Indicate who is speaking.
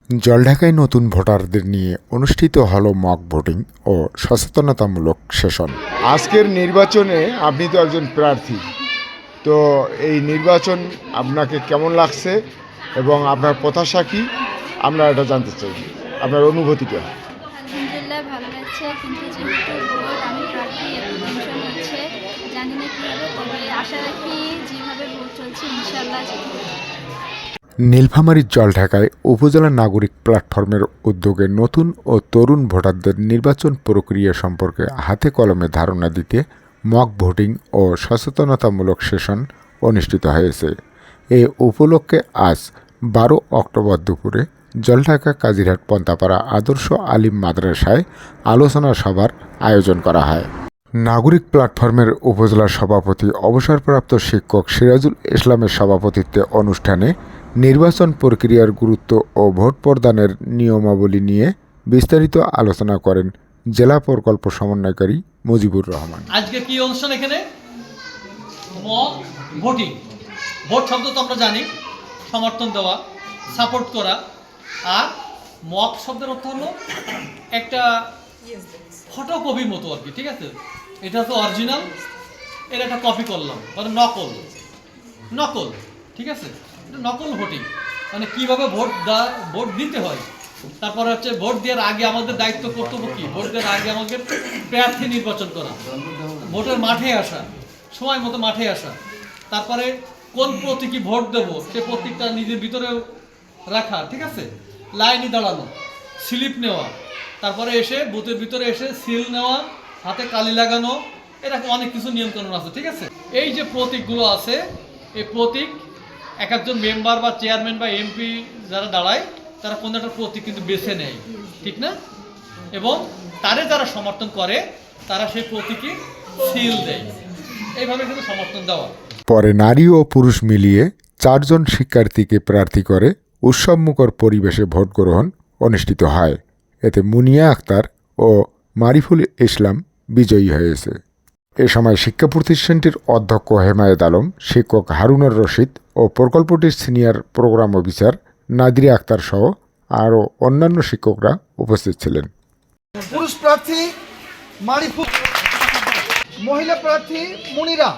Speaker 1: জলঢাকায় নতুন ভোটারদের নিয়ে অনুষ্ঠিত হলো মক ভোটিং ও সচেতনতামূলক সেশন।
Speaker 2: আজকের নির্বাচনে আপনি তো একজন প্রার্থী, তো এই নির্বাচন আপনাকে কেমন লাগছে এবং আপনার প্রত্যাশা কি, আমরা এটা জানতে চাই, আপনার অনুভূতিটা।
Speaker 3: আলহামদুলিল্লাহ ভালো লাগছে, কিন্তু যেহেতু ভোট আমি প্রার্থী একটু টেনশন হচ্ছে, জানি না কী হবে, তবে আশা রাখি যেভাবে ভোট চলছে ইনশাল্লাহ জিতবো।
Speaker 1: নীলফামারীর জলঢাকায় উপজেলা নাগরিক প্ল্যাটফর্মের উদ্যোগে নতুন ও তরুণ ভোটারদের নির্বাচন প্রক্রিয়া সম্পর্কে হাতে কলমে ধারণা দিতে মক ভোটিং ও সচেতনতামূলক সেশন অনুষ্ঠিত হয়েছে। এ উপলক্ষে আজ 12 অক্টোবর দুপুরে জলঢাকা কাজিরহাট পন্তাপাড়া আদর্শ আলিম মাদ্রাসায় আলোচনা সভার আয়োজন করা হয়। নাগরিক প্ল্যাটফর্মের উপজেলা সভাপতি অবসরপ্রাপ্ত শিক্ষক সিরাজুল ইসলামের সভাপতিত্বে অনুষ্ঠানে নির্বাচন প্রক্রিয়ার গুরুত্ব ও ভোট প্রদানের নিয়মাবলী নিয়ে বিস্তারিত আলোচনা করেন জেলা প্রকল্প সমন্বয়কারী মুজিবুর রহমান।
Speaker 4: আজকে কি অনুষ্ঠান এখানে? Mock voting. ভোট শব্দ তো আমরা জানি, সমর্থন দেওয়া, সাপোর্ট করা। আর মক শব্দের অর্থ হলো একটা ফটোকপির মতো আর কি, ঠিক আছে? এটা হচ্ছে অরিজিনাল, এর একটা কপি করলাম, মানে নকল, ঠিক আছে? এটা নকল ভোটিং, মানে কিভাবে ভোট দিতে হয়। তারপরে হচ্ছে ভোট দেওয়ার আগে আমাদের দায়িত্ব কর্তব্য কি, ভোট দেওয়ার আগে আমাদের প্রার্থী নির্বাচন করা, ভোটের মাঠে আসা, সময় মতো মাঠে আসা, তারপরে কোন প্রতীকী ভোট দেবো সে প্রতীকটা নিজের ভিতরে রাখা, ঠিক আছে? লাইনে দাঁড়ানো, স্লিপ নেওয়া, তারপরে এসে বুথের ভিতরে এসে সিল নেওয়া, হাতে কালি লাগানো, এরকম অনেক কিছু নিয়মকানুন আছে, ঠিক আছে? এই যে প্রতীকগুলো আছে, এই প্রতীক এক একজন মেম্বার বা চেয়ারম্যান বা এমপি যারা দাঁড়ায় তারা কোনো একটা প্রতীক কিন্তু বেছে নেয়, ঠিক না? এবং তারে যারা সমর্থন করে তারা সেই প্রতীকী সিল দেয়, এইভাবে কিন্তু সমর্থন দেওয়া।
Speaker 1: পরে নারী ও পুরুষ মিলিয়ে 4 জন শিক্ষার্থীকে প্রার্থী করে উৎসবমুখর পরিবেশে ভোট গ্রহণ অনুষ্ঠিত হয়। এতে মুনিয়া আক্তার ও মারিফুল ইসলাম বিজয়ী হয়েছে। এ সময় শিক্ষা প্রতিষ্ঠানটির অধ্যক্ষ হেমায়েত আলম, শিক্ষক হারুনুর রশিদ ও প্রকল্পটির senior programme officer Nadira Akter সহ আরও অন্যান্য শিক্ষকরা উপস্থিত ছিলেন।
Speaker 5: পুরুষ প্রার্থী মারিফুল, মহিলা প্রার্থী মুনিরা।